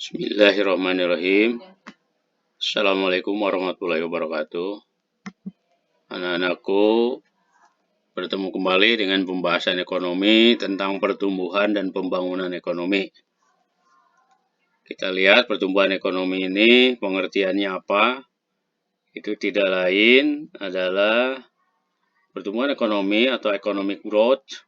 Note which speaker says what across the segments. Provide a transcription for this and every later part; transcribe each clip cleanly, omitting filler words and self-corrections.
Speaker 1: Bismillahirrahmanirrahim. Assalamualaikum warahmatullahi wabarakatuh. Anak-anakku, bertemu kembali dengan pembahasan ekonomi tentang pertumbuhan dan pembangunan ekonomi. Kita lihat pertumbuhan ekonomi ini pengertiannya apa? Itu tidak lain adalah pertumbuhan ekonomi atau economic growth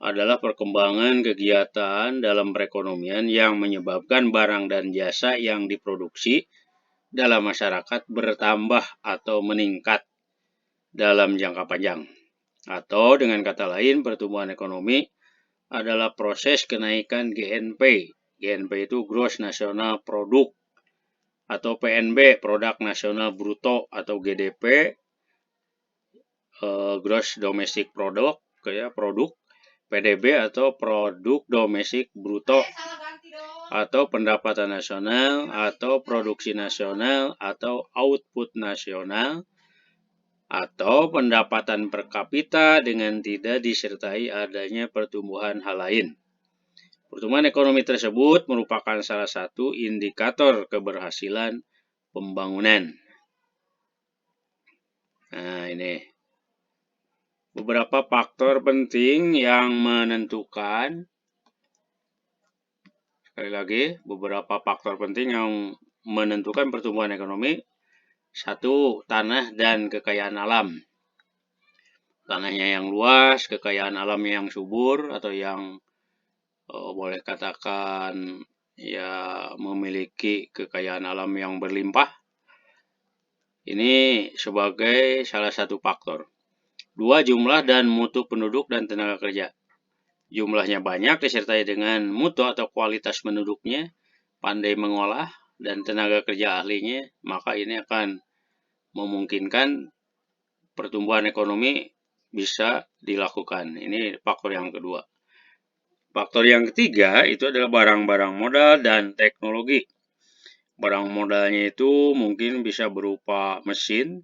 Speaker 1: adalah perkembangan kegiatan dalam perekonomian yang menyebabkan barang dan jasa yang diproduksi dalam masyarakat bertambah atau meningkat dalam jangka panjang. Atau dengan kata lain, pertumbuhan ekonomi adalah proses kenaikan GNP. GNP itu Gross National Product, atau PNB, Produk Nasional Bruto, atau GDP, Gross Domestic Product, produk, PDB atau Produk Domestik Bruto, atau pendapatan nasional, atau produksi nasional, atau output nasional, atau pendapatan per kapita dengan tidak disertai adanya pertumbuhan hal lain. Pertumbuhan ekonomi tersebut merupakan salah satu indikator keberhasilan pembangunan. Nah, ini beberapa faktor penting yang menentukan. Sekali lagi, beberapa faktor penting yang menentukan pertumbuhan ekonomi. Satu, tanah dan kekayaan alam. Tanahnya yang luas, kekayaan alamnya yang subur, atau yang boleh katakan ya memiliki kekayaan alam yang berlimpah. Ini sebagai salah satu faktor. Dua, jumlah dan mutu penduduk dan tenaga kerja. Jumlahnya banyak disertai dengan mutu atau kualitas penduduknya, pandai mengolah, dan tenaga kerja ahlinya, maka ini akan memungkinkan pertumbuhan ekonomi bisa dilakukan. Ini faktor yang kedua. Faktor yang ketiga itu adalah barang-barang modal dan teknologi. Barang modalnya itu mungkin bisa berupa mesin,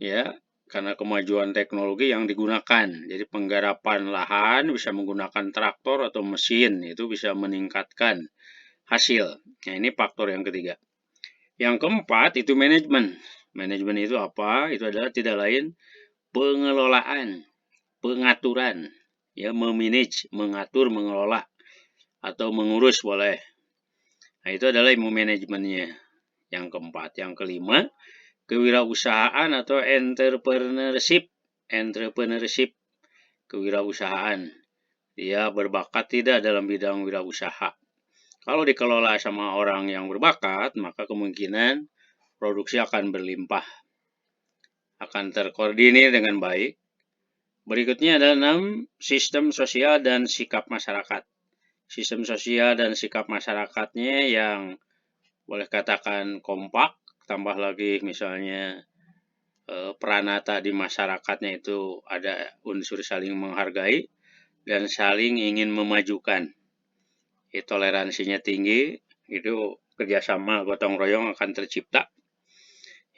Speaker 1: ya, karena kemajuan teknologi yang digunakan. Jadi penggarapan lahan bisa menggunakan traktor atau mesin, itu bisa meningkatkan hasil. Nah, ini faktor yang ketiga. Yang keempat itu manajemen. Manajemen itu apa? Itu adalah tidak lain pengelolaan, pengaturan, ya, memanage, mengatur, mengelola, atau mengurus boleh. Nah, itu adalah ilmu manajemennya. Yang keempat. Yang kelima, kewirausahaan atau entrepreneurship. Entrepreneurship, kewirausahaan. Dia berbakat tidak dalam bidang wirausaha. Kalau dikelola sama orang yang berbakat, maka kemungkinan produksi akan berlimpah, akan terkoordinir dengan baik. Berikutnya adalah 6, sistem sosial dan sikap masyarakat. Sistem sosial dan sikap masyarakatnya yang boleh katakan kompak, tambah lagi misalnya peranata di masyarakatnya itu ada unsur saling menghargai dan saling ingin memajukan. Toleransinya tinggi, itu kerjasama gotong royong akan tercipta.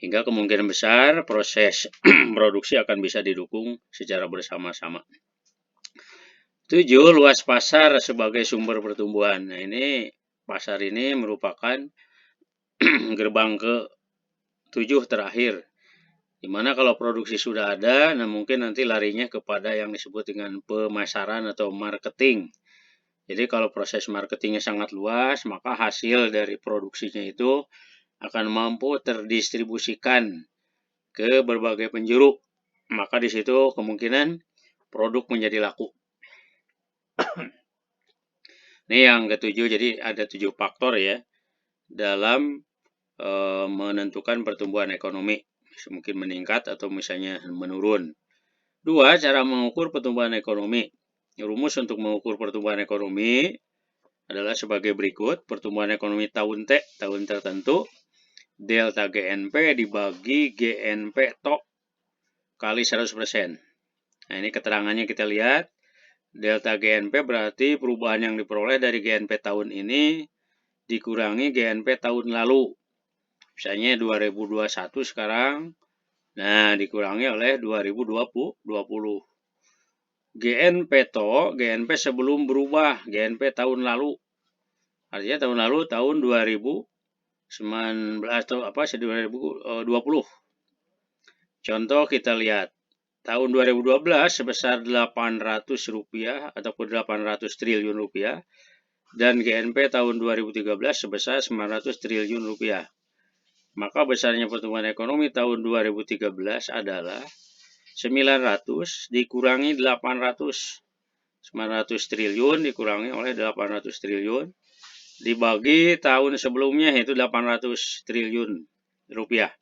Speaker 1: Hingga kemungkinan besar proses produksi akan bisa didukung secara bersama-sama. 7, luas pasar sebagai sumber pertumbuhan. Nah, ini pasar ini merupakan gerbang ke-7 terakhir. Dimana kalau produksi sudah ada, nah mungkin nanti larinya kepada yang disebut dengan pemasaran atau marketing. Jadi kalau proses marketingnya sangat luas, maka hasil dari produksinya itu akan mampu terdistribusikan ke berbagai penjuru. Maka di situ kemungkinan produk menjadi laku. Ini yang ketujuh, jadi ada 7 faktor ya dalam menentukan pertumbuhan ekonomi. Mungkin meningkat atau misalnya menurun. 2, cara mengukur pertumbuhan ekonomi. Rumus untuk mengukur pertumbuhan ekonomi adalah sebagai berikut. Pertumbuhan ekonomi tahun T, tahun tertentu, delta GNP dibagi GNP TOK kali 100%. Nah, ini keterangannya kita lihat. Delta GNP berarti perubahan yang diperoleh dari GNP tahun ini dikurangi GNP tahun lalu. Misalnya 2021 sekarang, nah dikurangi oleh 2020. GNP TOK, GNP sebelum berubah, GNP tahun lalu. Artinya tahun lalu tahun 2019 atau 2020. Contoh kita lihat tahun 2012 sebesar Rp800 ataupun 800 triliun rupiah, dan GNP tahun 2013 sebesar Rp900 triliun. Maka besarnya pertumbuhan ekonomi tahun 2013 adalah 900 dikurangi 800. 900 triliun dikurangi oleh 800 triliun dibagi tahun sebelumnya, yaitu 800 triliun rupiah.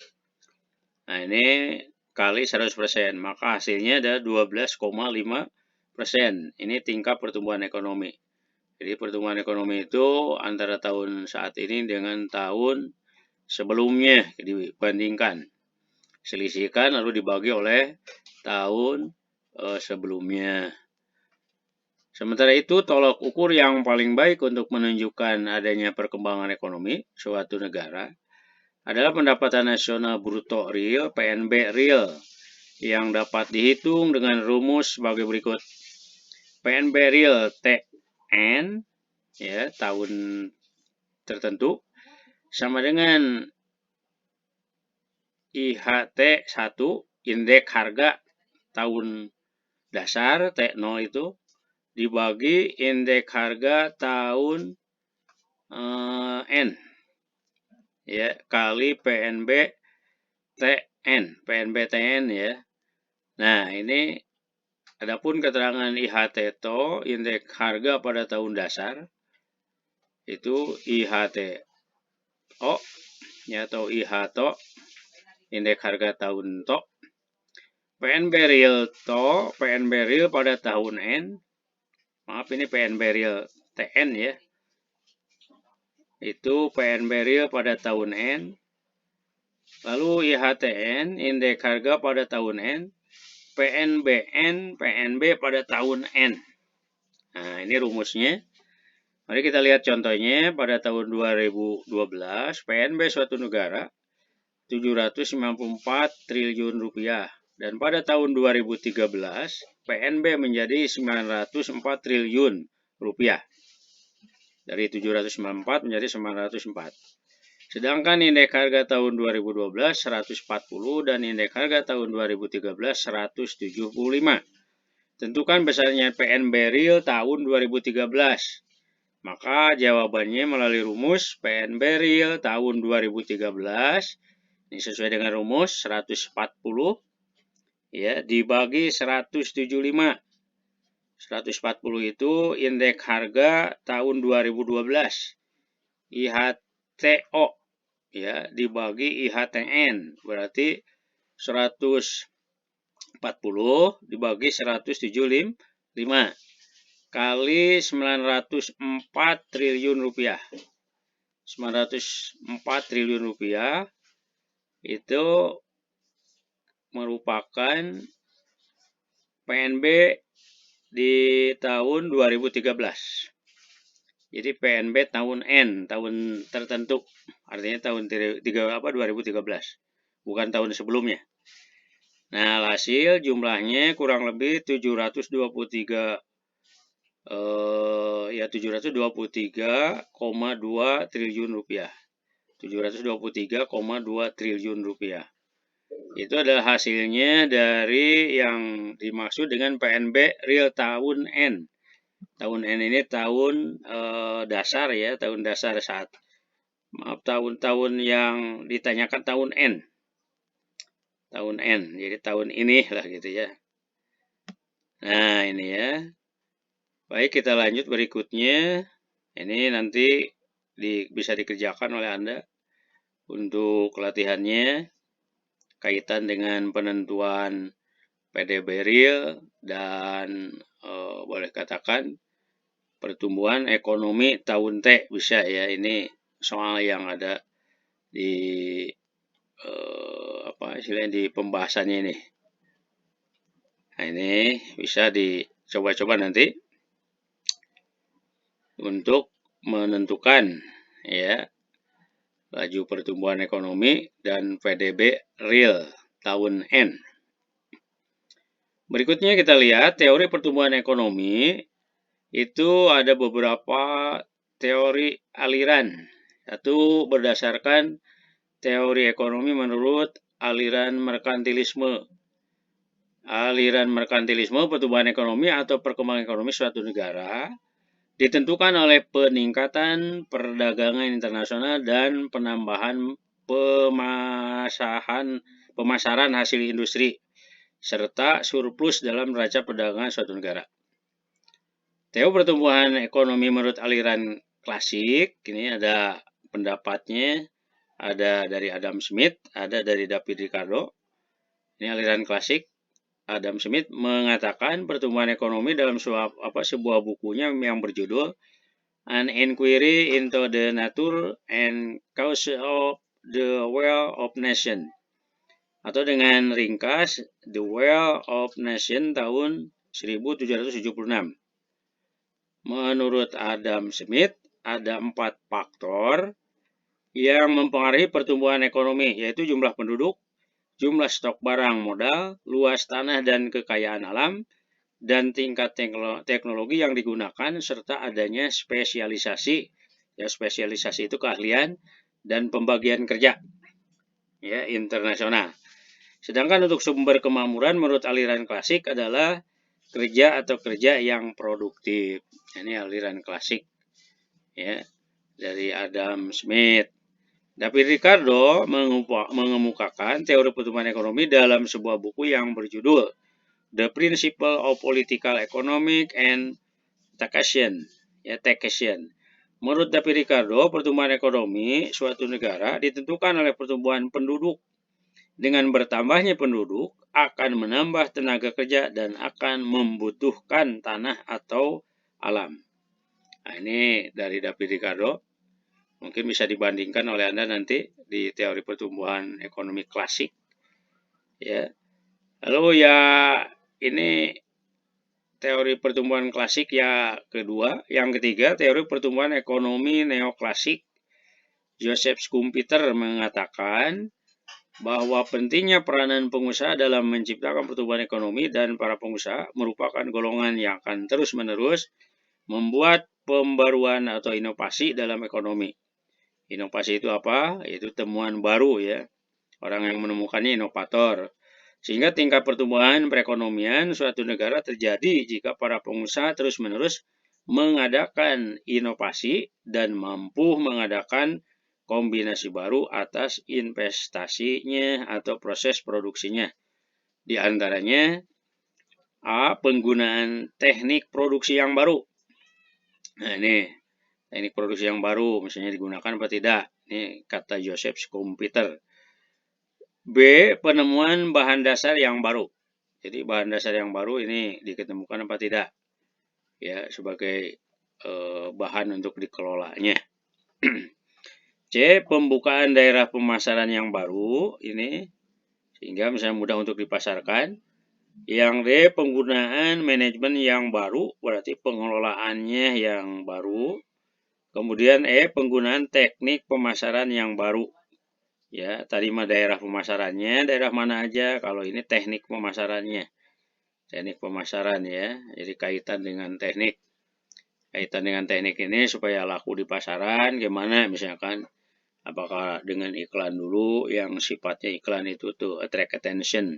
Speaker 1: Nah, ini kali 100%, maka hasilnya ada 12,5%. Ini tingkat pertumbuhan ekonomi. Jadi pertumbuhan ekonomi itu antara tahun saat ini dengan tahun sebelumnya dibandingkan. Selisihkan lalu dibagi oleh tahun sebelumnya. Sementara itu, tolak ukur yang paling baik untuk menunjukkan adanya perkembangan ekonomi suatu negara adalah pendapatan nasional bruto real (PNB real) yang dapat dihitung dengan rumus sebagai berikut. PNB real TN ya, tahun tertentu sama dengan IHT 1, indeks harga tahun dasar T0 itu, dibagi indeks harga tahun N ya, kali PNB TN ya. Nah, ini adapun keterangan IHT to, indeks harga pada tahun dasar, itu IHT O ya, atau IHTO, indeks harga tahun to. PNB real to, PNB real pada tahun N, maaf ini PNB real TN ya, itu PNB real pada tahun N. Lalu IHTN, indeks harga pada tahun N. PNBN, PNB pada tahun N. Nah, ini rumusnya. Mari kita lihat contohnya. Pada tahun 2012, PNB suatu negara 794 triliun rupiah. Dan pada tahun 2013, PNB menjadi 904 triliun rupiah. Dari 794 menjadi 904. Sedangkan indeks harga tahun 2012 140 dan indeks harga tahun 2013 175. Tentukan besarnya PNB real tahun 2013. Maka jawabannya melalui rumus PNB real tahun 2013. Ini sesuai dengan rumus 140 ya, dibagi 175. 140 itu indeks harga tahun 2012. IHTO ya, dibagi IHTN, berarti 140 dibagi 175 kali 904 triliun rupiah. 904 triliun rupiah itu merupakan PNB di tahun 2013. Jadi PNB tahun N, tahun tertentu. Artinya tahun 2013, bukan tahun sebelumnya. Nah, hasil jumlahnya kurang lebih 723,2 triliun rupiah. 723,2 triliun rupiah. Itu adalah hasilnya dari yang dimaksud dengan PNB real tahun N. Tahun N ini tahun dasar ya, tahun dasar saat. Maaf, tahun-tahun yang ditanyakan tahun N. Tahun N, jadi tahun ini lah gitu ya. Nah, ini ya. Baik, kita lanjut berikutnya. Ini nanti bisa dikerjakan oleh Anda untuk latihannya. Kaitan dengan penentuan PDB real dan boleh katakan pertumbuhan ekonomi tahun T bisa ya. Ini soal yang ada di istilahnya di pembahasannya ini. Nah, ini bisa dicoba-coba nanti untuk menentukan ya laju pertumbuhan ekonomi dan PDB real tahun N. Berikutnya kita lihat teori pertumbuhan ekonomi itu ada beberapa teori aliran. Satu, berdasarkan teori ekonomi menurut aliran merkantilisme. Aliran merkantilisme, pertumbuhan ekonomi atau perkembangan ekonomi suatu negara ditentukan oleh peningkatan perdagangan internasional dan penambahan pemasaran hasil industri serta surplus dalam neraca perdagangan suatu negara. Teori pertumbuhan ekonomi menurut aliran klasik, ini ada pendapatnya, ada dari Adam Smith, ada dari David Ricardo. Ini aliran klasik. Adam Smith mengatakan pertumbuhan ekonomi dalam sebuah bukunya yang berjudul An Inquiry into the Nature and Causes of the Wealth of Nation, atau dengan ringkas The Wealth of Nation tahun 1776. Menurut Adam Smith, ada 4 faktor yang mempengaruhi pertumbuhan ekonomi, yaitu jumlah penduduk, jumlah stok barang modal, luas tanah dan kekayaan alam, dan tingkat teknologi yang digunakan, serta adanya spesialisasi. Ya, spesialisasi itu keahlian dan pembagian kerja, ya, internasional. Sedangkan untuk sumber kemakmuran menurut aliran klasik adalah kerja atau kerja yang produktif. Ini aliran klasik, ya, dari Adam Smith. David Ricardo mengemukakan teori pertumbuhan ekonomi dalam sebuah buku yang berjudul The Principle of Political Economic and Taxation. Ya, taxation. Menurut David Ricardo, pertumbuhan ekonomi suatu negara ditentukan oleh pertumbuhan penduduk. Dengan bertambahnya penduduk akan menambah tenaga kerja dan akan membutuhkan tanah atau alam. Nah, ini dari David Ricardo. Mungkin bisa dibandingkan oleh Anda nanti di teori pertumbuhan ekonomi klasik. Ya. Lalu ya ini teori pertumbuhan klasik ya kedua. Yang ketiga, teori pertumbuhan ekonomi neoklasik. Joseph Schumpeter mengatakan bahwa pentingnya peranan pengusaha dalam menciptakan pertumbuhan ekonomi, dan para pengusaha merupakan golongan yang akan terus-menerus membuat pembaruan atau inovasi dalam ekonomi. Inovasi itu apa? Itu temuan baru, ya. Orang yang menemukannya inovator. Sehingga tingkat pertumbuhan perekonomian suatu negara terjadi jika para pengusaha terus-menerus mengadakan inovasi dan mampu mengadakan kombinasi baru atas investasinya atau proses produksinya. Di antaranya A. Penggunaan teknik produksi yang baru. Nah, ini teknik produksi yang baru, misalnya digunakan apa tidak. Ini kata Joseph Schumpeter. B. Penemuan bahan dasar yang baru. Jadi bahan dasar yang baru ini diketemukan apa tidak, ya, sebagai bahan untuk dikelolanya. C. Pembukaan daerah pemasaran yang baru, ini sehingga misalnya mudah untuk dipasarkan. Yang D. Penggunaan manajemen yang baru, berarti pengelolaannya yang baru. Kemudian E. Penggunaan teknik pemasaran yang baru. Ya, tadi mah daerah pemasarannya, daerah mana aja, kalau ini teknik pemasarannya. Teknik pemasaran, ya. Jadi kaitan dengan teknik. Kaitan dengan teknik ini supaya laku di pasaran gimana, misalkan apakah dengan iklan dulu, yang sifatnya iklan itu tuh attract attention.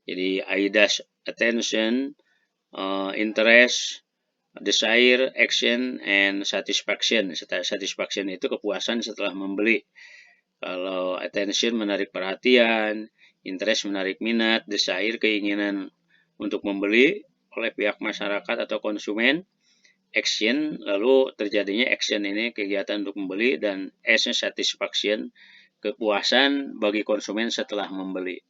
Speaker 1: Jadi AIDAS, attention, interest, desire, action, and satisfaction. Satisfaction itu kepuasan setelah membeli. Kalau attention menarik perhatian, interest menarik minat, desire keinginan untuk membeli oleh pihak masyarakat atau konsumen, action lalu terjadinya action ini kegiatan untuk membeli, dan satisfaction kepuasan bagi konsumen setelah membeli.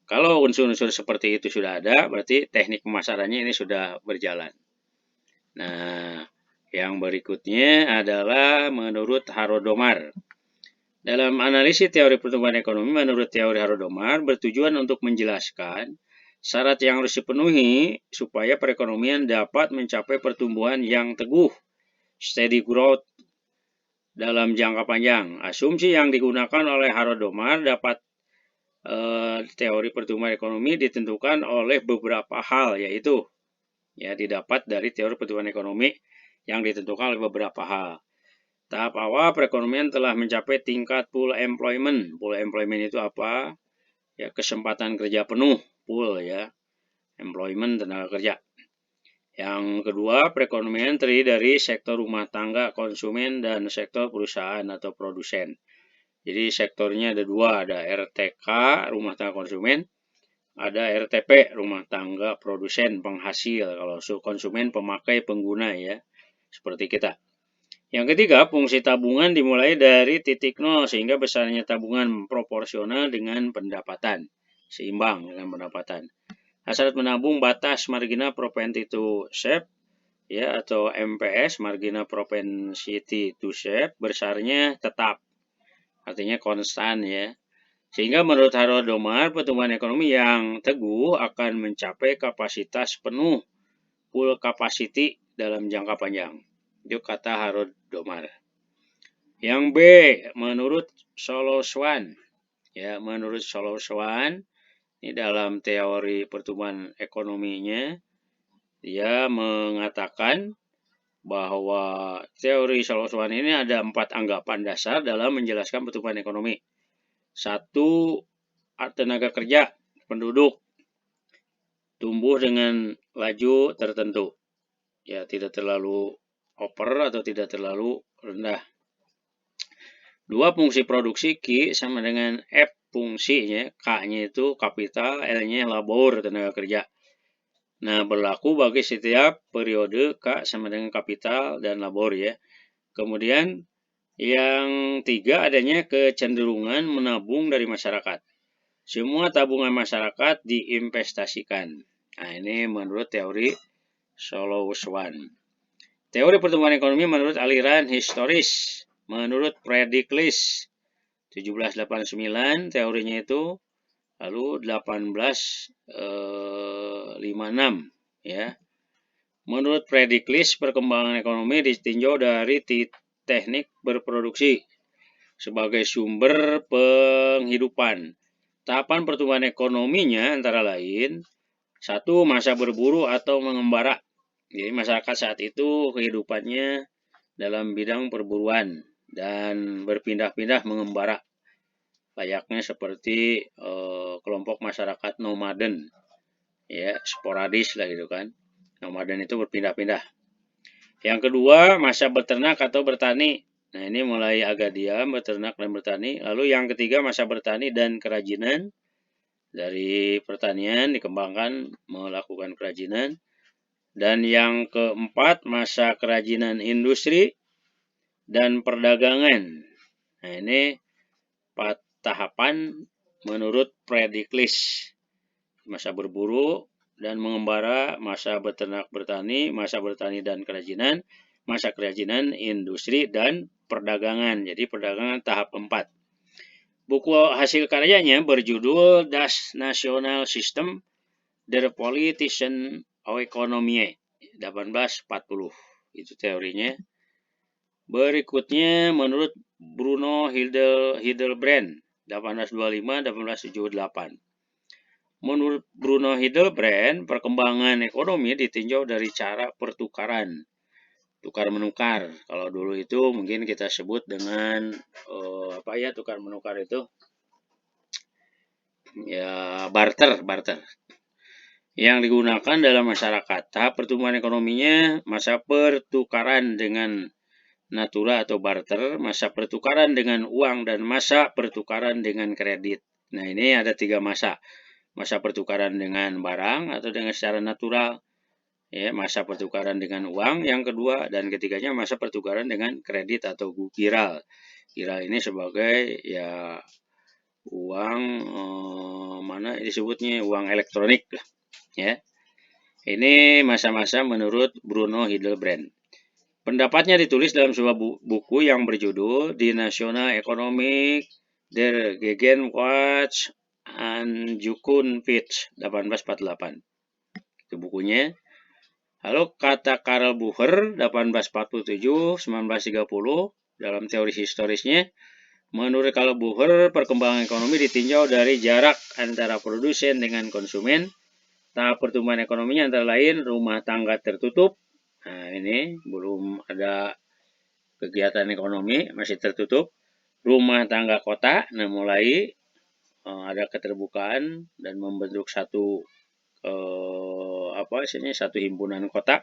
Speaker 1: Kalau unsur-unsur seperti itu sudah ada, berarti teknik pemasarannya ini sudah berjalan. Nah, yang berikutnya adalah menurut Harodomar. Dalam analisis teori pertumbuhan ekonomi menurut teori Harodomar bertujuan untuk menjelaskan syarat yang harus dipenuhi supaya perekonomian dapat mencapai pertumbuhan yang teguh, steady growth, dalam jangka panjang. Asumsi yang digunakan oleh Harodomar dapat teori pertumbuhan ekonomi ditentukan oleh beberapa hal, yaitu ya didapat dari teori pertumbuhan ekonomi yang ditentukan oleh beberapa hal. Tahap awal perekonomian telah mencapai tingkat full employment. Full employment itu apa? Ya, kesempatan kerja penuh, full ya. Employment tenaga kerja. Yang kedua, perekonomian terdiri dari sektor rumah tangga, konsumen, dan sektor perusahaan atau produsen. Jadi sektornya ada dua, ada RTK, rumah tangga konsumen, ada RTP, rumah tangga produsen penghasil. Kalau konsumen pemakai pengguna ya, seperti kita. Yang ketiga, fungsi tabungan dimulai dari titik nol sehingga besarnya tabungan proporsional dengan pendapatan, seimbang dengan pendapatan. Hasrat menabung batas marginal propensity to save ya atau MPS, marginal propensity to save, besarnya tetap. Artinya konstan ya. Sehingga menurut Harold Domar, pertumbuhan ekonomi yang teguh akan mencapai kapasitas penuh, full capacity dalam jangka panjang. Itu kata Harold Domar. Yang B, menurut Solow-Swan. Ya, menurut Solow-Swan, ini dalam teori pertumbuhan ekonominya, dia mengatakan bahwa teori Solow-Swan ini ada 4 anggapan dasar dalam menjelaskan pertumbuhan ekonomi. 1, tenaga kerja, penduduk, tumbuh dengan laju tertentu. Ya, tidak terlalu over atau tidak terlalu rendah. 2, fungsi produksi Q sama dengan F fungsinya, K-nya itu kapital, L-nya labor, tenaga kerja. Nah, berlaku bagi setiap periode K sama dengan kapital dan labor ya. Kemudian yang 3, adanya kecenderungan menabung dari masyarakat. Semua tabungan masyarakat diinvestasikan. Nah, ini menurut teori Solow-Swan. Teori pertumbuhan ekonomi menurut aliran historis. Menurut Prediklis 1789, teorinya itu lalu 1856 ya. Menurut Prediklis, perkembangan ekonomi ditinjau dari teknik berproduksi sebagai sumber penghidupan. Tahapan pertumbuhan ekonominya antara lain 1, masa berburu atau mengembara. Jadi masyarakat saat itu kehidupannya dalam bidang perburuan dan berpindah-pindah mengembara. Layaknya seperti kelompok masyarakat nomaden. Ya, sporadis lah gitu kan. Nomaden itu berpindah-pindah. Yang kedua, masa beternak atau bertani. Nah, ini mulai agak diam, beternak dan bertani. Lalu yang ketiga, masa bertani dan kerajinan. Dari pertanian dikembangkan melakukan kerajinan. Dan yang keempat, masa kerajinan industri dan perdagangan. Nah, ini 4 tahapan menurut Prediklis. Masa berburu dan mengembara, masa beternak bertani, masa bertani dan kerajinan, masa kerajinan industri dan perdagangan. Jadi perdagangan tahap 4. Buku hasil karyanya berjudul Das National System der Politischen Ökonomie 1840. Itu teorinya. Berikutnya menurut Bruno Hildebrand 1825-1878. Menurut Bruno Hildebrand, perkembangan ekonomi ditinjau dari cara pertukaran, tukar-menukar. Kalau dulu itu mungkin kita sebut dengan tukar-menukar itu ya barter yang digunakan dalam masyarakat. Tahap pertumbuhan ekonominya masa pertukaran dengan natura atau barter, masa pertukaran dengan uang, dan masa pertukaran dengan kredit. Nah, ini ada 3 masa. Masa pertukaran dengan barang atau dengan secara natural, ya, masa pertukaran dengan uang yang kedua, dan ketiganya masa pertukaran dengan kredit atau giral. Giral ini sebagai ya uang mana disebutnya uang elektronik ya. Ini masa-masa menurut Bruno Hildebrand. Pendapatnya ditulis dalam sebuah buku yang berjudul Die National Economic der Gegenwart and Zukunft 1848. Itu bukunya. Lalu kata Karl Bucher 1847-1930 dalam teori historisnya. Menurut Karl Bucher, perkembangan ekonomi ditinjau dari jarak antara produsen dengan konsumen. Tahap pertumbuhan ekonominya antara lain rumah tangga tertutup. Nah, ini belum ada kegiatan ekonomi masih tertutup. Rumah tangga kota mulai ada keterbukaan dan membentuk satu satu himpunan kota.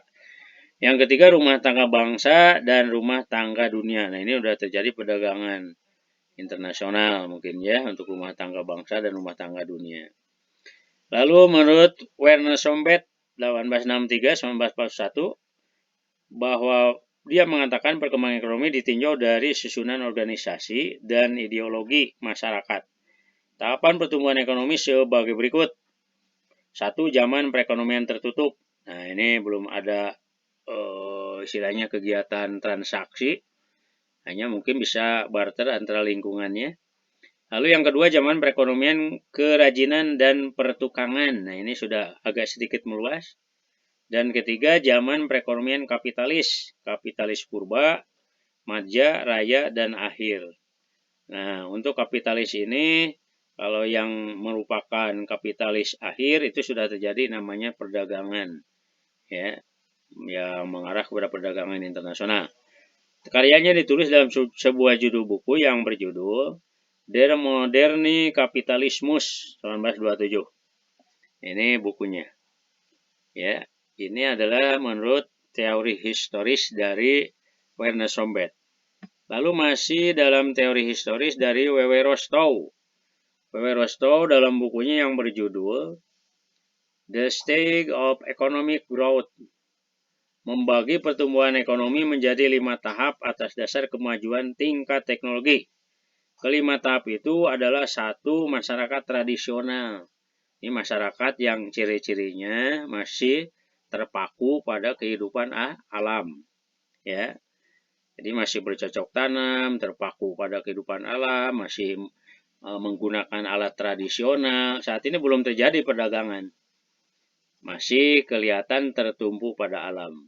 Speaker 1: Yang ketiga rumah tangga bangsa dan rumah tangga dunia. Nah, ini udah terjadi perdagangan internasional mungkin ya untuk rumah tangga bangsa dan rumah tangga dunia. Lalu menurut Werner Sombet 1863-1941 bahwa dia mengatakan perkembangan ekonomi ditinjau dari susunan organisasi dan ideologi masyarakat. Tahapan pertumbuhan ekonomi sebagai berikut. 1. Zaman perekonomian tertutup. Nah, ini belum ada istilahnya kegiatan transaksi, hanya mungkin bisa barter antara lingkungannya. Lalu yang kedua, zaman perekonomian kerajinan dan pertukangan. Nah, ini sudah agak sedikit meluas. Dan ketiga, zaman perekonomian kapitalis purba, madya, raya, dan akhir. Nah, untuk kapitalis ini, kalau yang merupakan kapitalis akhir itu sudah terjadi namanya perdagangan, ya, yang mengarah kepada perdagangan internasional. Karyanya ditulis dalam sebuah judul buku yang berjudul Der Moderne Kapitalismus 1927. Ini bukunya. Ya, ini adalah menurut teori historis dari Werner Sombet. Lalu masih dalam teori historis dari W.W. Rostow. W.W. Rostow dalam bukunya yang berjudul The Stage of Economic Growth membagi pertumbuhan ekonomi menjadi 5 tahap atas dasar kemajuan tingkat teknologi. Kelima tahap itu adalah 1. Masyarakat tradisional. Ini masyarakat yang ciri-cirinya masih terpaku pada kehidupan alam. Ya. Jadi masih bercocok tanam, terpaku pada kehidupan alam, masih menggunakan alat tradisional. Saat ini belum terjadi perdagangan. Masih kelihatan tertumpu pada alam.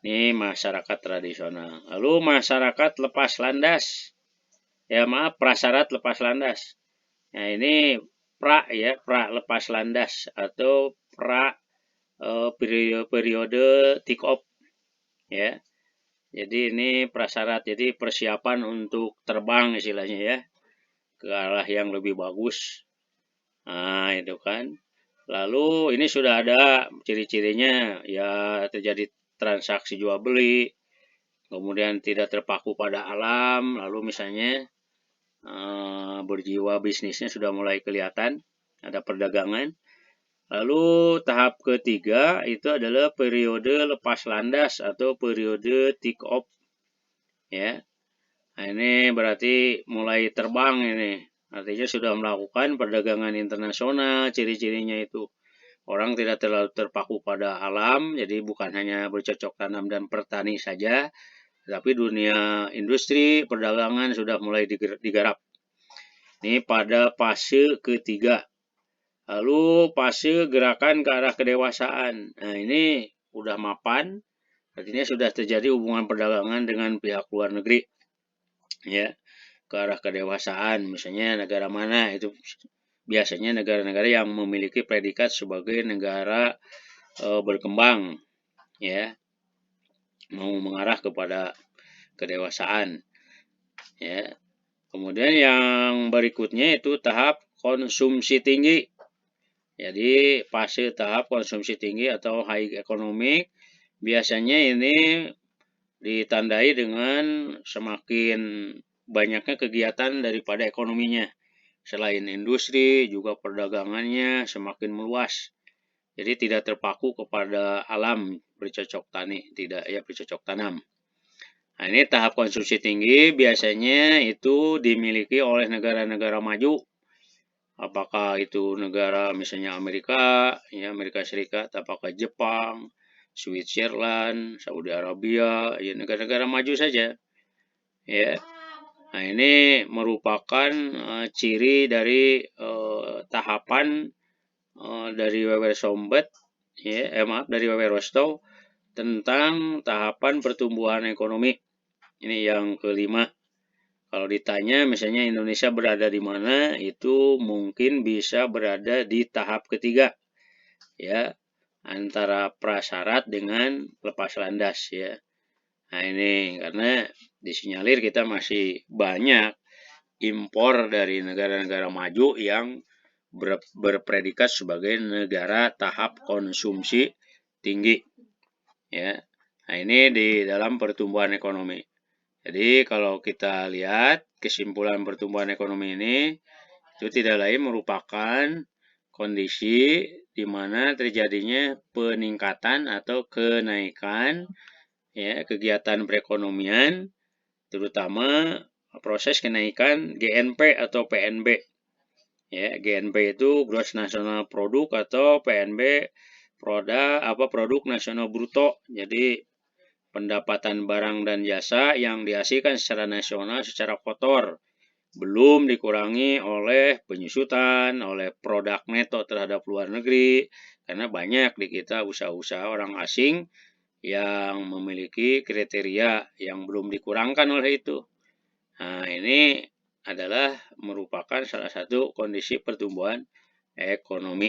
Speaker 1: Ini masyarakat tradisional. Lalu masyarakat lepas landas. Prasyarat lepas landas. Nah, ini pra lepas landas atau periode take off. Ya. Jadi ini prasyarat, jadi persiapan untuk terbang istilahnya ya ke arah yang lebih bagus. Nah, itu kan. Lalu ini sudah ada ciri-cirinya, ya terjadi transaksi jual beli, kemudian tidak terpaku pada alam, lalu misalnya berjiwa bisnisnya sudah mulai kelihatan, ada perdagangan. Lalu tahap ketiga itu adalah periode lepas landas atau periode take off. Ya. Nah, ini berarti mulai terbang ini. Artinya sudah melakukan perdagangan internasional, ciri-cirinya itu. Orang tidak terlalu terpaku pada alam, jadi bukan hanya bercocok tanam dan bertani saja, tapi dunia industri, perdagangan sudah mulai digarap. Ini pada fase ketiga. Lalu fase gerakan ke arah kedewasaan. Nah, ini udah mapan, artinya sudah terjadi hubungan perdagangan dengan pihak luar negeri. Ya, ke arah kedewasaan, misalnya negara mana itu biasanya negara-negara yang memiliki predikat sebagai negara berkembang, ya, mau mengarah kepada kedewasaan, ya. Kemudian yang berikutnya itu tahap konsumsi tinggi. Jadi fase tahap konsumsi tinggi atau high economic biasanya ini ditandai dengan semakin banyaknya kegiatan daripada ekonominya. Selain industri, juga perdagangannya semakin meluas. Jadi tidak terpaku kepada alam bercocok bercocok tanam. Nah, ini tahap konsumsi tinggi biasanya itu dimiliki oleh negara-negara maju. Apakah itu negara misalnya Amerika Serikat, apakah Jepang, Switzerland, Saudi Arabia, ya negara-negara maju saja. Ya. Nah, ini merupakan ciri dari tahapan dari W.W. Sombet, dari W.W. Rostow tentang tahapan pertumbuhan ekonomi. Ini yang kelima. Kalau ditanya misalnya Indonesia berada di mana, itu mungkin bisa berada di tahap ketiga, ya, antara prasyarat dengan lepas landas, ya. Nah ini karena disinyalir kita masih banyak impor dari negara-negara maju yang berpredikat sebagai negara tahap konsumsi tinggi. Ya, nah ini di dalam pertumbuhan ekonomi. Jadi kalau kita lihat kesimpulan pertumbuhan ekonomi ini itu tidak lain merupakan kondisi di mana terjadinya peningkatan atau kenaikan ya kegiatan perekonomian, terutama proses kenaikan GNP atau PNB. Ya, GNP itu Gross National Product atau PNB produk nasional bruto. Jadi pendapatan barang dan jasa yang dihasilkan secara nasional secara kotor, belum dikurangi oleh penyusutan, oleh produk neto terhadap luar negeri, karena banyak di kita usaha-usaha orang asing yang memiliki kriteria yang belum dikurangkan oleh itu. Nah, ini adalah merupakan salah satu kondisi pertumbuhan ekonomi.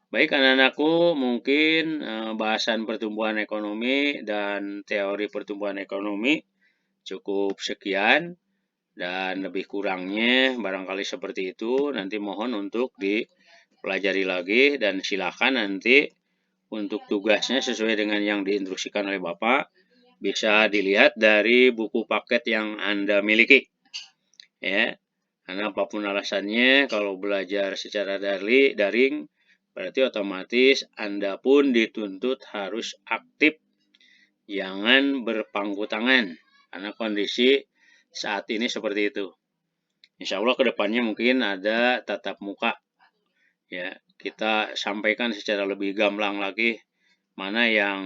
Speaker 1: Baik anak-anakku, mungkin bahasan pertumbuhan ekonomi dan teori pertumbuhan ekonomi cukup sekian, dan lebih kurangnya barangkali seperti itu nanti mohon untuk dipelajari lagi, dan silakan nanti untuk tugasnya sesuai dengan yang diinstruksikan oleh Bapak bisa dilihat dari buku paket yang Anda miliki. Ya, karena apapun alasannya kalau belajar secara daring berarti otomatis Anda pun dituntut harus aktif, jangan berpangku tangan karena kondisi saat ini seperti itu. Insya Allah kedepannya mungkin ada tatap muka, ya kita sampaikan secara lebih gamblang lagi mana yang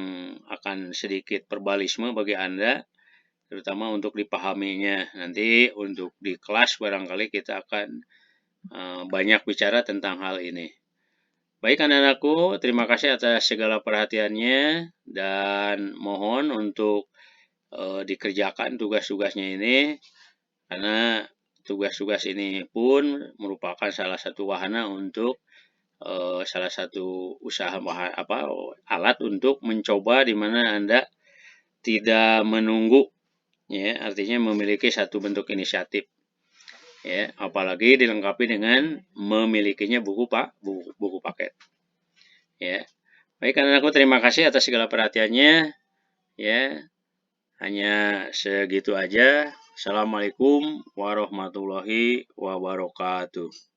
Speaker 1: akan sedikit verbalisme bagi Anda, terutama untuk dipahaminya. Nanti untuk di kelas barangkali kita akan banyak bicara tentang hal ini. Baik anak-anakku, terima kasih atas segala perhatiannya, dan mohon untuk dikerjakan tugas-tugasnya ini, karena tugas-tugas ini pun merupakan salah satu wahana untuk salah satu usaha alat untuk mencoba di mana Anda tidak menunggu, ya artinya memiliki satu bentuk inisiatif, ya apalagi dilengkapi dengan memilikinya buku paket, ya. Baik anak-anakku, terima kasih atas segala perhatiannya, ya hanya segitu aja. Assalamualaikum warahmatullahi wabarakatuh.